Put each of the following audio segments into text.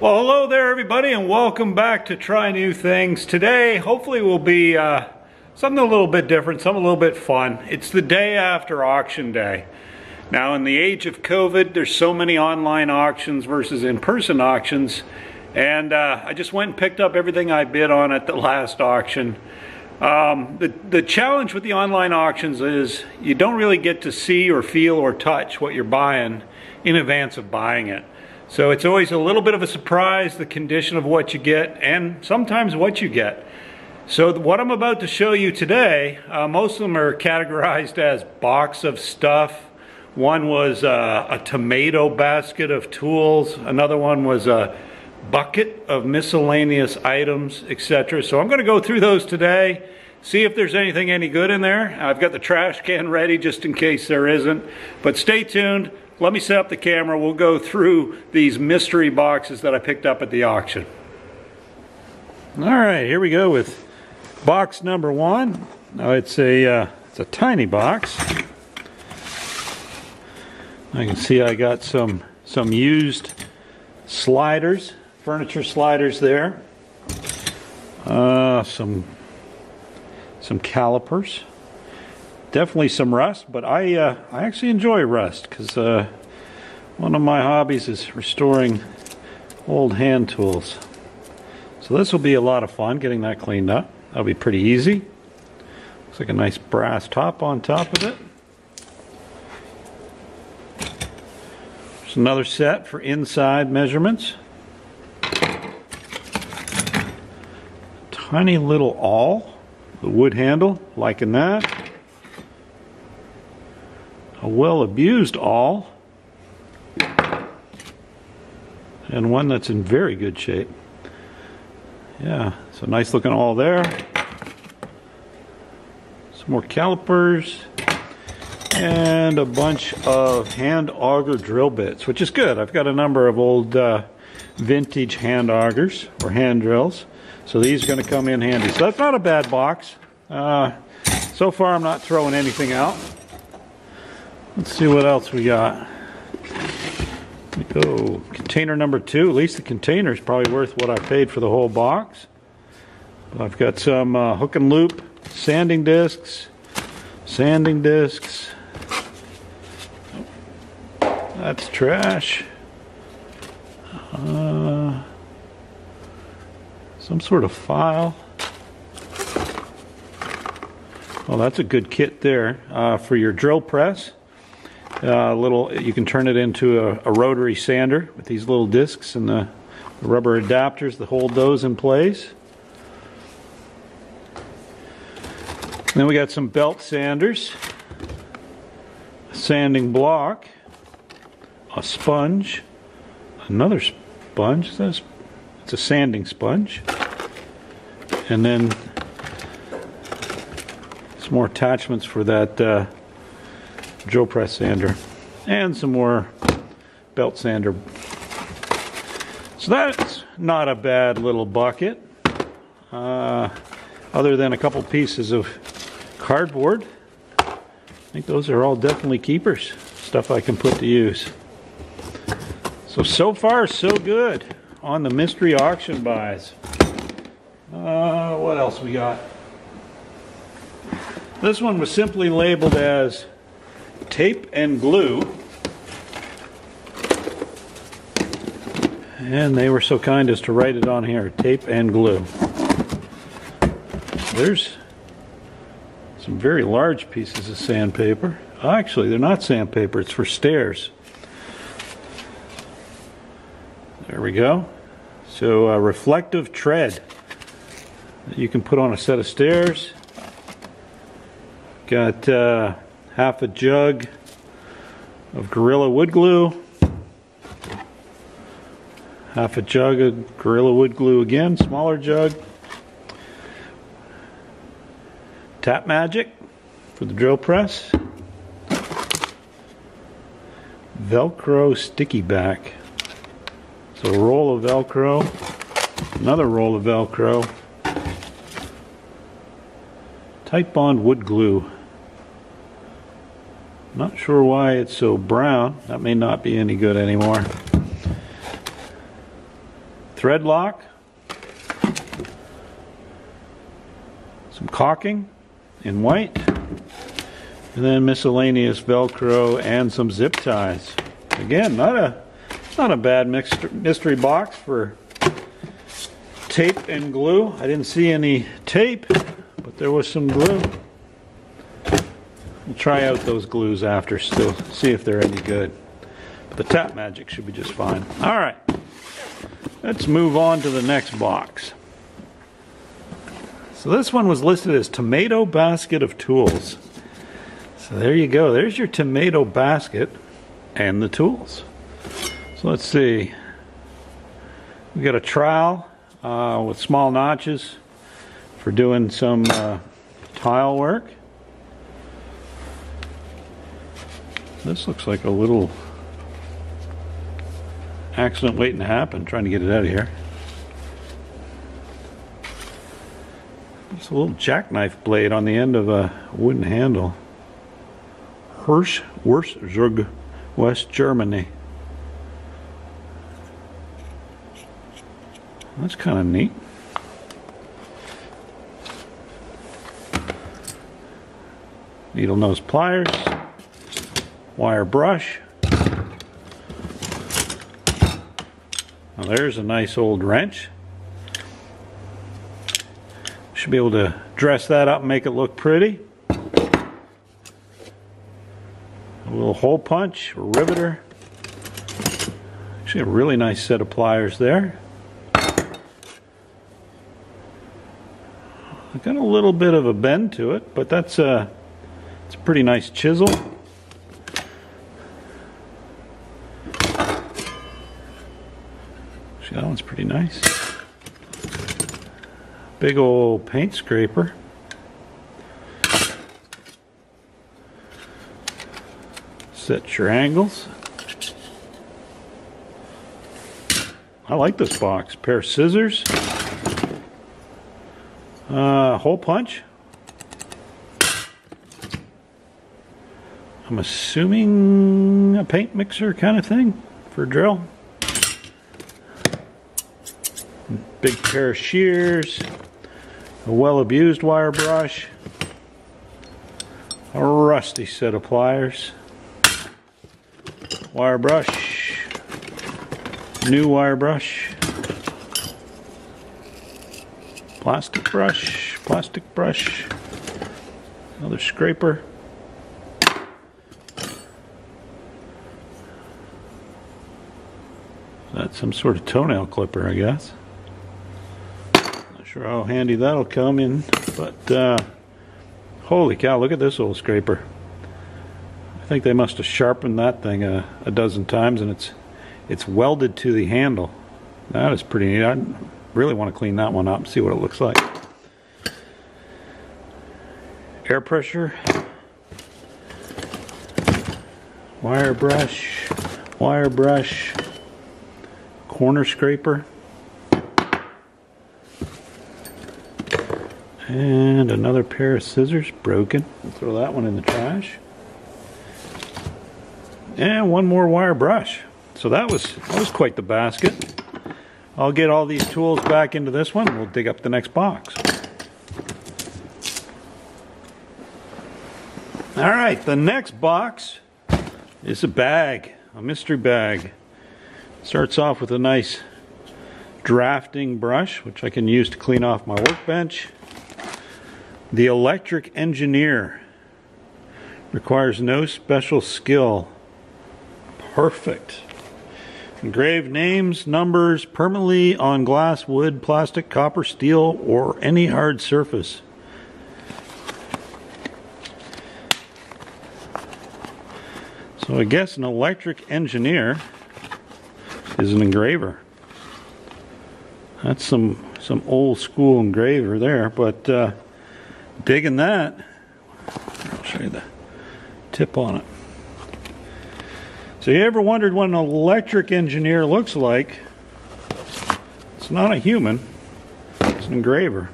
Well, hello there everybody, and welcome back to Try New Things. Today hopefully will be something a little bit different, something a little bit fun. It's the day after auction day. Now, in the age of COVID, there's so many online auctions versus in-person auctions, and I just went and picked up everything I bid on at the last auction. The challenge with the online auctions is you don't really get to see or feel or touch what you're buying in advance of buying it. So it's always a little bit of a surprise, the condition of what you get, and sometimes what you get. So what I'm about to show you today, most of them are categorized as box of stuff. One was a tomato basket of tools. Another one was a bucket of miscellaneous items, etc. So I'm going to go through those today, see if there's anything any good in there. I've got the trash can ready just in case there isn't. But stay tuned. Let me set up the camera. We'll go through these mystery boxes that I picked up at the auction. All right, here we go with box number one. Now it's a tiny box. I can see I got some used sliders, furniture sliders there. Some calipers. Definitely some rust, but I actually enjoy rust because one of my hobbies is restoring old hand tools. So this will be a lot of fun getting that cleaned up. That'll be pretty easy. Looks like a nice brass top on top of it. There's another set for inside measurements. Tiny little awl, the wood handle, liking that. A well-abused awl, and one that's in very good shape. Yeah, so nice looking awl there. Some more calipers, and a bunch of hand auger drill bits, which is good. I've got a number of old vintage hand augers, or hand drills, so these are going to come in handy. So that's not a bad box. So far I'm not throwing anything out. Let's see what else we got. Here we go. Container number two. At least the container is probably worth what I paid for the whole box. I've got some hook and loop sanding discs. That's trash. Some sort of file. Well, that's a good kit there for your drill press. You can turn it into a rotary sander with these little discs and the rubber adapters that hold those in place. And then we got some belt sanders, a sanding block, a sponge, another sponge. It's a sanding sponge, and then some more attachments for that drill press sander, and some more belt sander. So that's not a bad little bucket, other than a couple pieces of cardboard. I think those are all definitely keepers, stuff I can put to use. So far so good on the mystery auction buys. What else we got? This one was simply labeled as tape and glue, and they were so kind as to write it on here, tape and glue. There's some very large pieces of sandpaper. Actually, they're not sandpaper, it's for stairs. There we go. So a reflective tread that you can put on a set of stairs. Got half a jug of Gorilla wood glue, half a jug of Gorilla wood glue again, smaller jug, Tap Magic for the drill press, Velcro sticky back, so a roll of Velcro, another roll of Velcro, Titebond wood glue. Not sure why it's so brown. That may not be any good anymore. thread lock, some caulking in white, and then miscellaneous Velcro and some zip ties. Again, not a bad mystery box for tape and glue. I didn't see any tape, but there was some glue. We'll try out those glues after still, see if they're any good. But the Tap Magic should be just fine. Alright, let's move on to the next box. So this one was listed as Tomato Basket of Tools. So there you go, there's your tomato basket and the tools. So let's see. We got a trowel with small notches for doing some tile work. This looks like a little accident waiting to happen, trying to get it out of here. It's a little jackknife blade on the end of a wooden handle. Hirschwurst, West Germany. That's kind of neat. Needle nose pliers, wire brush. Now there's a nice old wrench. Should be able to dress that up and make it look pretty. A little hole punch, a riveter. Actually a really nice set of pliers there. Got a little bit of a bend to it, but it's a pretty nice chisel. Actually, that one's pretty nice. Big old paint scraper. Set your angles. I like this box. Pair of scissors. Hole punch. I'm assuming a paint mixer kind of thing for a drill. Big pair of shears. A well-abused wire brush. A rusty set of pliers. Wire brush. New wire brush. Plastic brush, another scraper. That's some sort of toenail clipper, I guess. Not sure how handy that'll come in, but holy cow, look at this old scraper. I think they must have sharpened that thing a dozen times, and it's welded to the handle. That is pretty neat. I really want to clean that one up and see what it looks like. Air pressure, wire brush, corner scraper, and another pair of scissors, broken. We'll throw that one in the trash. And one more wire brush. So that was quite the basket. I'll get all these tools back into this one and we'll dig up the next box. Alright, the next box is a bag, a mystery bag. Starts off with a nice drafting brush, which I can use to clean off my workbench. The Electric Engineer. Requires no special skill. Perfect. Engraved names, numbers, permanently on glass, wood, plastic, copper, steel, or any hard surface. So I guess an electric engineer is an engraver. That's some old school engraver there, but digging that. I'll show you the tip on it. So you ever wondered what an electric engineer looks like? It's not a human, it's an engraver.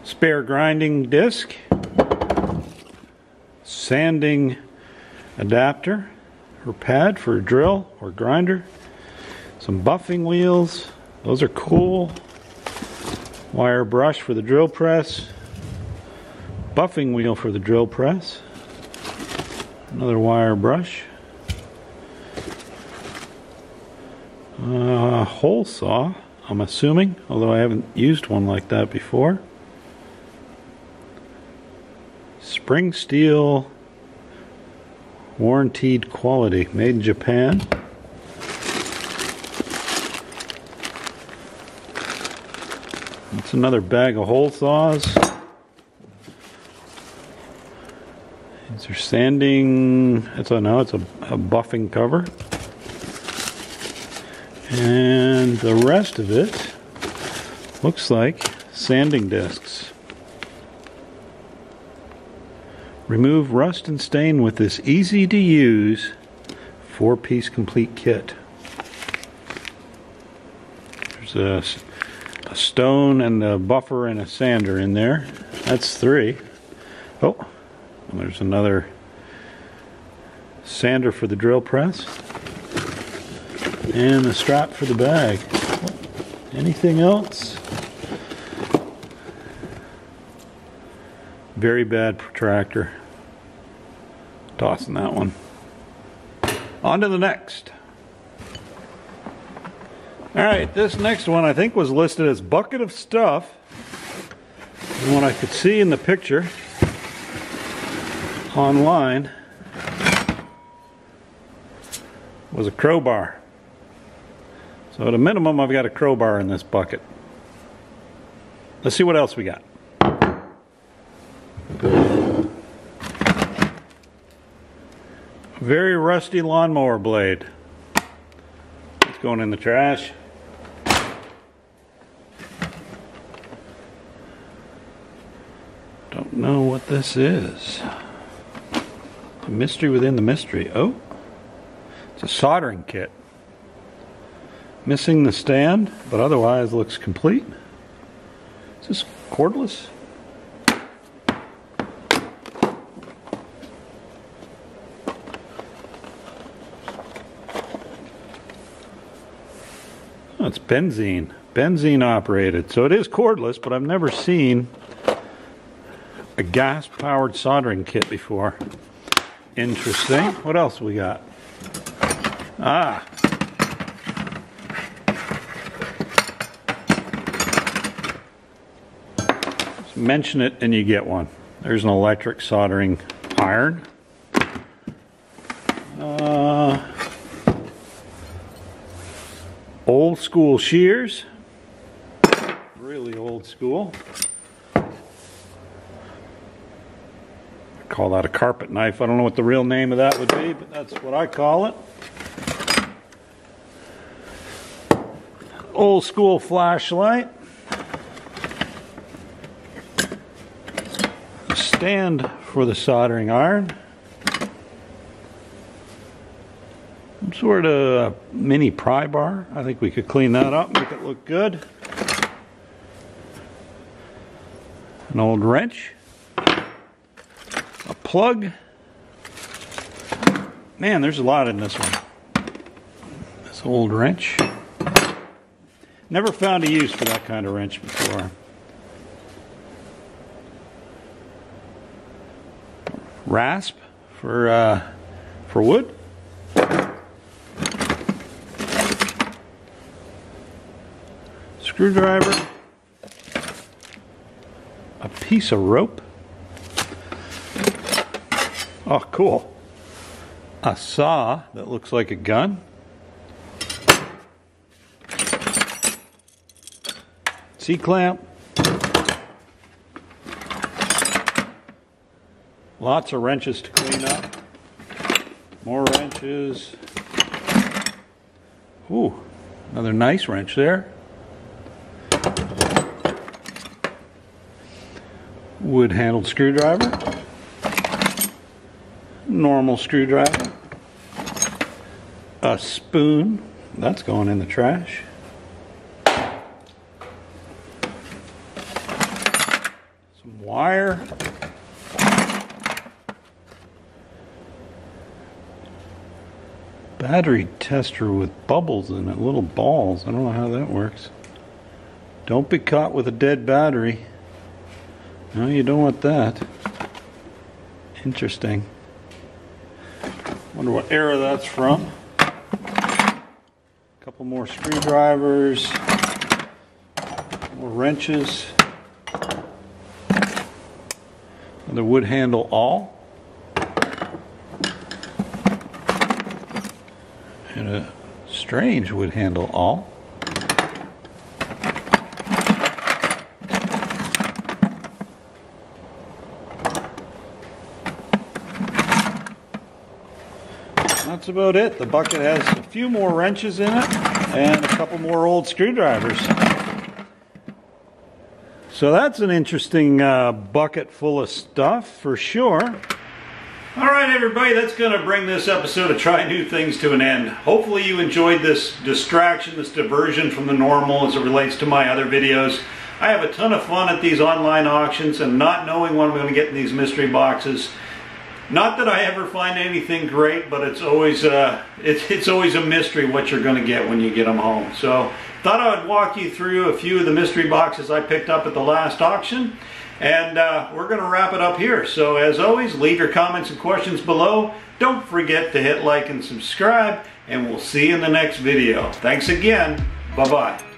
Spare grinding disc, sanding adapter or pad for a drill or grinder, Some buffing wheels. Those are cool. Wire brush for the drill press. Buffing wheel for the drill press. Another wire brush. Hole saw, I'm assuming, although I haven't used one like that before. Spring steel, warranted quality, made in Japan. It's another bag of hole saws. These are sanding, it's a buffing cover. And the rest of it looks like sanding discs. Remove rust and stain with this easy to use 4-piece complete kit. There's a stone and a buffer and a sander in there. That's 3. Oh, and there's another sander for the drill press. And the strap for the bag. Anything else? Very bad protractor. Tossing that one. On to the next. Alright, this next one I think was listed as bucket of stuff. And what I could see in the picture online was a crowbar. So at a minimum, I've got a crowbar in this bucket. Let's see what else we got. Very rusty lawnmower blade. It's going in the trash. Don't know what this is. A mystery within the mystery. Oh, it's a soldering kit. Missing the stand, but otherwise looks complete. Is this cordless? Oh, it's benzene operated. So it is cordless, but I've never seen a gas-powered soldering kit before. Interesting. What else we got? Ah. Just mention it and you get one. There's an electric soldering iron. Old school shears. Really old school. I call that a carpet knife. I don't know what the real name of that would be, but that's what I call it. Old school flashlight. A stand for the soldering iron. Some sort of mini pry bar. I think we could clean that up, make it look good. An old wrench. A plug. Man, there's a lot in this one. This old wrench. Never found a use for that kind of wrench before. Rasp for wood. Screwdriver. A piece of rope. Oh, cool. A saw that looks like a gun. C-clamp. Lots of wrenches to clean up. More wrenches. Ooh, another nice wrench there. Wood-handled screwdriver. Normal screwdriver. A spoon. That's going in the trash. Some wire. battery tester with bubbles in it, little balls. I don't know how that works. Don't be caught with a dead battery. No, you don't want that. Interesting. Wonder what era that's from. A couple more screwdrivers, more wrenches. Another wood handle awl. And a strange wood handle awl. That's about it. The bucket has a few more wrenches in it and a couple more old screwdrivers. So that's an interesting bucket full of stuff for sure. Alright everybody, that's going to bring this episode of Try New Things to an end. Hopefully you enjoyed this distraction, this diversion from the normal as it relates to my other videos. I have a ton of fun at these online auctions and not knowing what I'm going to get in these mystery boxes. Not that I ever find anything great, but it's always a mystery what you're going to get when you get them home. So thought I would walk you through a few of the mystery boxes I picked up at the last auction. And we're going to wrap it up here. So as always, leave your comments and questions below. Don't forget to hit like and subscribe. And we'll see you in the next video. Thanks again. Bye-bye.